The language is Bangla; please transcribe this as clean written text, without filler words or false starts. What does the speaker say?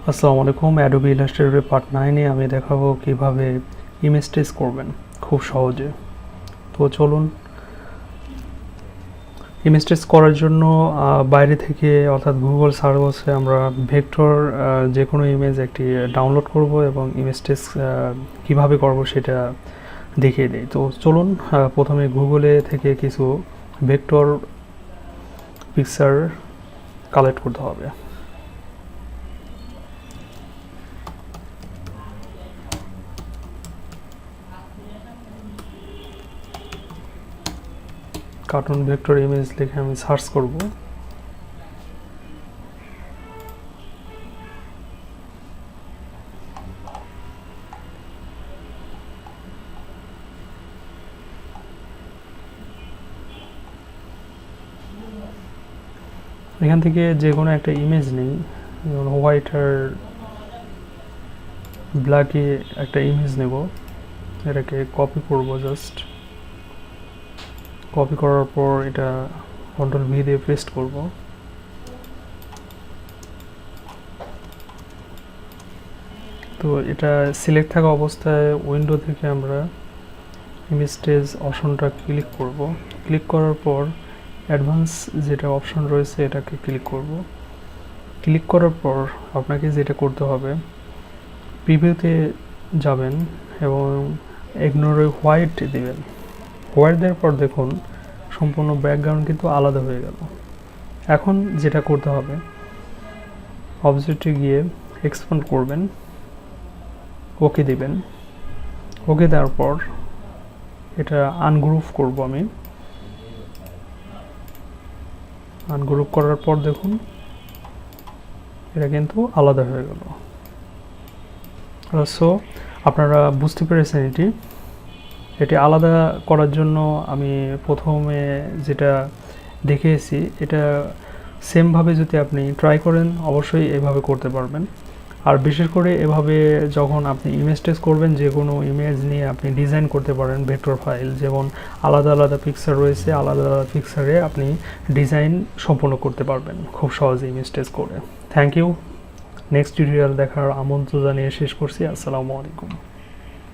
আসসালামু আলাইকুম। Adobe Illustrator পার্ট 9 এ আমি দেখাবো কিভাবে ইমেজ ট্রেস করবেন খুব সহজে। তো চলুন, ইমেজ ট্রেস করার জন্য বাইরে থেকে অর্থাৎ গুগল সার্চ বক্সে আমরা ভেক্টর যে কোনো ইমেজ একটি ডাউনলোড করব এবং ইমেজ ট্রেস কীভাবে করব সেটা দেখিয়ে দেই। তো চলুন, প্রথমে গুগলে থেকে কিছু ভেক্টর পিকচার কালেক্ট করতে হবে। কার্টুন ভেক্টর ইমেজ লিখে আমি সার্চ করব। এখান থেকে যে কোনো একটা ইমেজ নেই, যেমন হোয়াইট আর ব্ল্যাকে একটা ইমেজ নেব। এটাকে কপি করব, জাস্ট কপি করার পর এটা কন্ট্রোল ভি দিয়ে পেস্ট করব। তো এটা সিলেক্ট থাকা অবস্থায় উইন্ডো থেকে আমরা ইমেজ ট্রেস অপশনটা ক্লিক করব। ক্লিক করার পর অ্যাডভান্স যেটা অপশন রয়েছে এটাকে ক্লিক করব। ক্লিক করার পর আপনাকে যেটা করতে হবে, প্রিভিউতে যাবেন এবং ইগনোরে হোয়াইট দিবেন। হোয়াইট দেওয়ার পর দেখুন সম্পূর্ণ ব্যাকগ্রাউন্ড কিন্তু আলাদা হয়ে গেল। এখন যেটা করতে হবে, অবজেক্টে গিয়ে এক্সপ্যান্ড করবেন, ওকে দিবেন। ওকে দেওয়ার পর এটা আনগ্রুপ করব আমি। আনগ্রুপ করার পর দেখুন এটা কিন্তু আলাদা হয়ে গেল। সো আপনারা বুঝতে পেরেছেন এটি আলাদা করার জন্য আমি প্রথমে যেটা দেখিয়েছি এটা সেমভাবে যদি আপনি ট্রাই করেন অবশ্যই এভাবে করতে পারবেন। আর বিশেষ করে এভাবে যখন আপনি ইমেজ ট্রেস করবেন, যে কোনো ইমেজ নিয়ে আপনি ডিজাইন করতে পারেন ভেক্টর ফাইল, যেমন আলাদা আলাদা পিকচার রয়েছে, আলাদা আলাদা পিকচারে আপনি ডিজাইন সম্পূর্ণ করতে পারবেন খুব সহজে ইমেজ ট্রেস করে। Thank you. নেক্সট টিউটোরিয়াল দেখার আমন্ত্রণ জানিয়ে শেষ করছি। আসসালামু আলাইকুম।